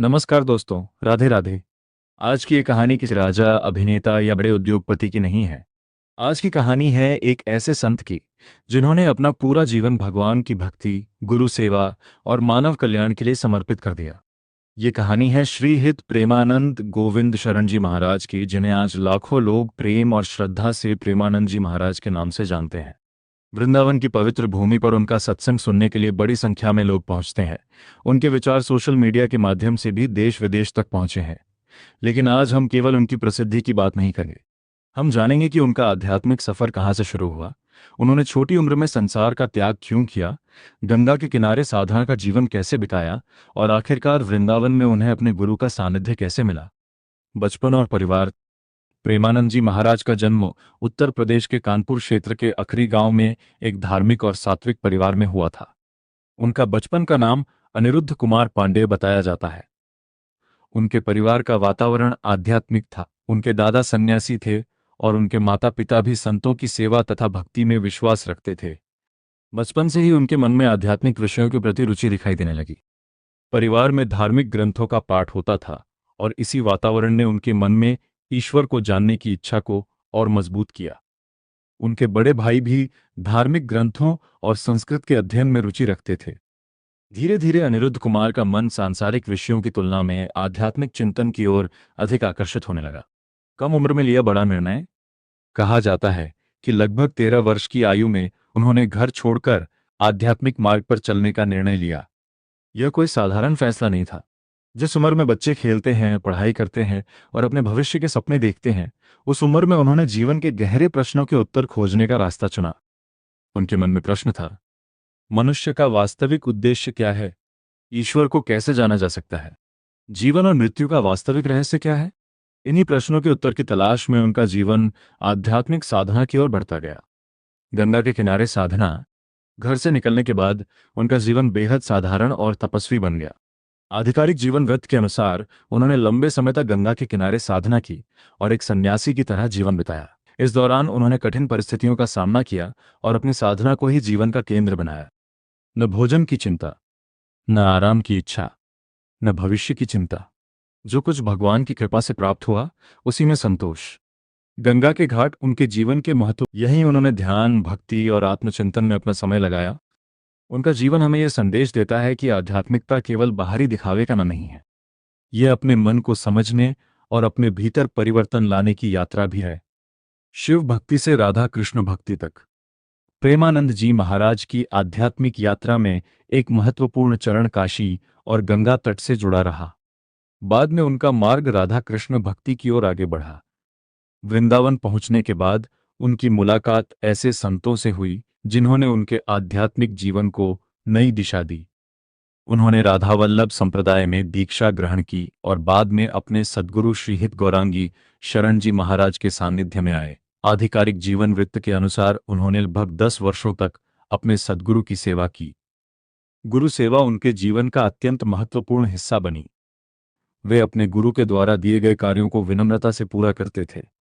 नमस्कार दोस्तों, राधे राधे। आज की ये कहानी किसी राजा, अभिनेता या बड़े उद्योगपति की नहीं है। आज की कहानी है एक ऐसे संत की जिन्होंने अपना पूरा जीवन भगवान की भक्ति, गुरु सेवा और मानव कल्याण के लिए समर्पित कर दिया। ये कहानी है श्री हित प्रेमानंद गोविंद शरण जी महाराज की, जिन्हें आज लाखों लोग प्रेम और श्रद्धा से प्रेमानंद जी महाराज के नाम से जानते हैं। वृंदावन की पवित्र भूमि पर उनका सत्संग सुनने के लिए बड़ी संख्या में लोग पहुंचते हैं। उनके विचार सोशल मीडिया के माध्यम से भी देश विदेश तक पहुंचे हैं। लेकिन आज हम केवल उनकी प्रसिद्धि की बात नहीं करेंगे। हम जानेंगे कि उनका आध्यात्मिक सफर कहाँ से शुरू हुआ, उन्होंने छोटी उम्र में संसार का त्याग क्यों किया, गंगा के किनारे साधना का जीवन कैसे बिताया और आखिरकार वृंदावन में उन्हें अपने गुरु का सानिध्य कैसे मिला। बचपन और परिवार। प्रेमानंद जी महाराज का जन्म उत्तर प्रदेश के कानपुर क्षेत्र के अखरी गांव में एक धार्मिक और सात्विक परिवार में हुआ था। उनका बचपन का नाम अनिरुद्ध कुमार पांडेय बताया जाता है। उनके परिवार का वातावरण आध्यात्मिक था। उनके दादा सन्यासी थे और उनके माता पिता भी संतों की सेवा तथा भक्ति में विश्वास रखते थे। बचपन से ही उनके मन में आध्यात्मिक विषयों के प्रति रुचि दिखाई देने लगी। परिवार में धार्मिक ग्रंथों का पाठ होता था और इसी वातावरण ने उनके मन में ईश्वर को जानने की इच्छा को और मजबूत किया। उनके बड़े भाई भी धार्मिक ग्रंथों और संस्कृत के अध्ययन में रुचि रखते थे। धीरे धीरे अनिरुद्ध कुमार का मन सांसारिक विषयों की तुलना में आध्यात्मिक चिंतन की ओर अधिक आकर्षित होने लगा। कम उम्र में लिया बड़ा निर्णय। कहा जाता है कि लगभग 13 वर्ष की आयु में उन्होंने घर छोड़कर आध्यात्मिक मार्ग पर चलने का निर्णय लिया। यह कोई साधारण फैसला नहीं था। जिस उम्र में बच्चे खेलते हैं, पढ़ाई करते हैं और अपने भविष्य के सपने देखते हैं, उस उम्र में उन्होंने जीवन के गहरे प्रश्नों के उत्तर खोजने का रास्ता चुना। उनके मन में प्रश्न था, मनुष्य का वास्तविक उद्देश्य क्या है? ईश्वर को कैसे जाना जा सकता है? जीवन और मृत्यु का वास्तविक रहस्य क्या है? इन्हीं प्रश्नों के उत्तर की तलाश में उनका जीवन आध्यात्मिक साधना की ओर बढ़ता गया। गंगा के किनारे साधना। घर से निकलने के बाद उनका जीवन बेहद साधारण और तपस्वी बन गया। आधिकारिक जीवन वृत्त के अनुसार उन्होंने लंबे समय तक गंगा के किनारे साधना की और एक सन्यासी की तरह जीवन बिताया। इस दौरान उन्होंने कठिन परिस्थितियों का सामना किया और अपनी साधना को ही जीवन का केंद्र बनाया। न भोजन की चिंता, न आराम की इच्छा, न भविष्य की चिंता। जो कुछ भगवान की कृपा से प्राप्त हुआ उसी में संतोष। गंगा के घाट उनके जीवन के महत्व। यही उन्होंने ध्यान, भक्ति और आत्मचिंतन में अपना समय लगाया। उनका जीवन हमें यह संदेश देता है कि आध्यात्मिकता केवल बाहरी दिखावे का नाम नहीं है। यह अपने मन को समझने और अपने भीतर परिवर्तन लाने की यात्रा भी है। शिव भक्ति से राधा कृष्ण भक्ति तक प्रेमानंद जी महाराज की आध्यात्मिक यात्रा में एक महत्वपूर्ण चरण काशी और गंगा तट से जुड़ा रहा। बाद में उनका मार्ग राधा कृष्ण भक्ति की ओर आगे बढ़ा। वृंदावन पहुंचने के बाद उनकी मुलाकात ऐसे संतों से हुई जिन्होंने उनके आध्यात्मिक जीवन को नई दिशा दी। उन्होंने राधावल्लभ संप्रदाय में दीक्षा ग्रहण की और बाद में अपने सद्गुरु श्रीहित गौरांगी शरण जी महाराज के सानिध्य में आए। आधिकारिक जीवन वृत्त के अनुसार उन्होंने लगभग 10 वर्षों तक अपने सद्गुरु की सेवा की। गुरु सेवा उनके जीवन का अत्यंत महत्वपूर्ण हिस्सा बनी। वे अपने गुरु के द्वारा दिए गए कार्यों को विनम्रता से पूरा करते थे।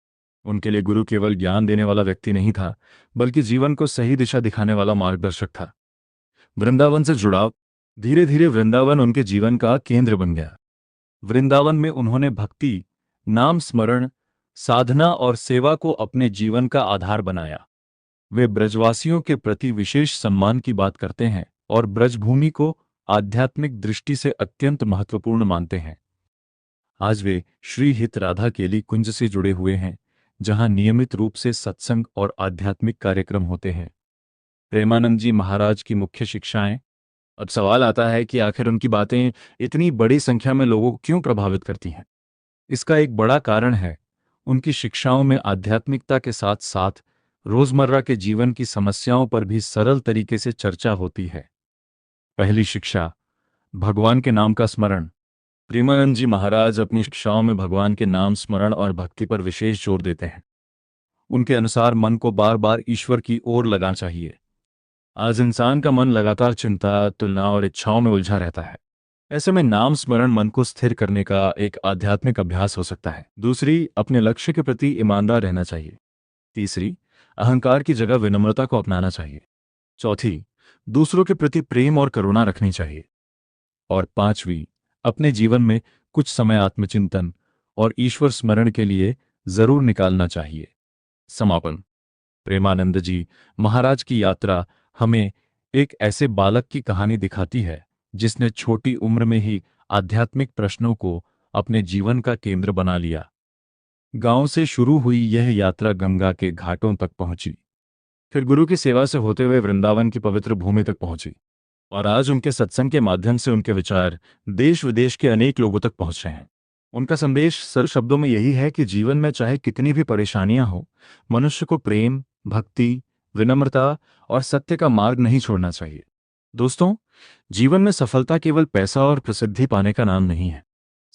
उनके लिए गुरु केवल ज्ञान देने वाला व्यक्ति नहीं था, बल्कि जीवन को सही दिशा दिखाने वाला मार्गदर्शक था। वृंदावन से जुड़ाव। धीरे धीरे वृंदावन उनके जीवन का केंद्र बन गया। वृंदावन में उन्होंने भक्ति, नाम स्मरण, साधना और सेवा को अपने जीवन का आधार बनाया। वे ब्रजवासियों के प्रति विशेष सम्मान की बात करते हैं और ब्रजभूमि को आध्यात्मिक दृष्टि से अत्यंत महत्वपूर्ण मानते हैं। आज वे श्री हित राधा केली कुंज से जुड़े हुए हैं, जहां नियमित रूप से सत्संग और आध्यात्मिक कार्यक्रम होते हैं। प्रेमानंद जी महाराज की मुख्य शिक्षाएं। अब सवाल आता है कि आखिर उनकी बातें इतनी बड़ी संख्या में लोगों को क्यों प्रभावित करती हैं? इसका एक बड़ा कारण है उनकी शिक्षाओं में आध्यात्मिकता के साथ साथ रोजमर्रा के जीवन की समस्याओं पर भी सरल तरीके से चर्चा होती है। पहली शिक्षा, भगवान के नाम का स्मरण। प्रेमानंद जी महाराज अपनी शिक्षाओं में भगवान के नाम स्मरण और भक्ति पर विशेष जोर देते हैं। उनके अनुसार मन को बार बार ईश्वर की ओर लगाना चाहिए। आज इंसान का मन लगातार चिंता, तुलना और इच्छाओं में उलझा रहता है। ऐसे में नाम स्मरण मन को स्थिर करने का एक आध्यात्मिक अभ्यास हो सकता है। दूसरी, अपने लक्ष्य के प्रति ईमानदार रहना चाहिए। तीसरी, अहंकार की जगह विनम्रता को अपनाना चाहिए। चौथी, दूसरों के प्रति प्रेम और करुणा रखनी चाहिए। और पांचवी, अपने जीवन में कुछ समय आत्मचिंतन और ईश्वर स्मरण के लिए जरूर निकालना चाहिए। समापन। प्रेमानंद जी महाराज की यात्रा हमें एक ऐसे बालक की कहानी दिखाती है जिसने छोटी उम्र में ही आध्यात्मिक प्रश्नों को अपने जीवन का केंद्र बना लिया। गांव से शुरू हुई यह यात्रा गंगा के घाटों तक पहुंची, फिर गुरु की सेवा से होते हुए वृंदावन की पवित्र भूमि तक पहुंची, और आज उनके सत्संग के माध्यम से उनके विचार देश विदेश के अनेक लोगों तक पहुंच रहे हैं। उनका संदेश सरल शब्दों में यही है कि जीवन में चाहे कितनी भी परेशानियां हो, मनुष्य को प्रेम, भक्ति, विनम्रता और सत्य का मार्ग नहीं छोड़ना चाहिए। दोस्तों, जीवन में सफलता केवल पैसा और प्रसिद्धि पाने का नाम नहीं है।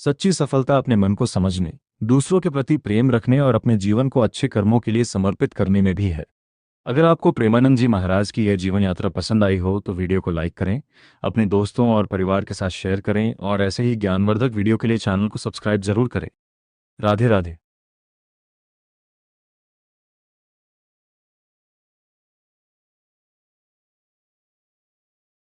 सच्ची सफलता अपने मन को समझने, दूसरों के प्रति प्रेम रखने और अपने जीवन को अच्छे कर्मों के लिए समर्पित करने में भी है। अगर आपको प्रेमानंद जी महाराज की यह जीवन यात्रा पसंद आई हो तो वीडियो को लाइक करें, अपने दोस्तों और परिवार के साथ शेयर करें और ऐसे ही ज्ञानवर्धक वीडियो के लिए चैनल को सब्सक्राइब जरूर करें। राधे राधे।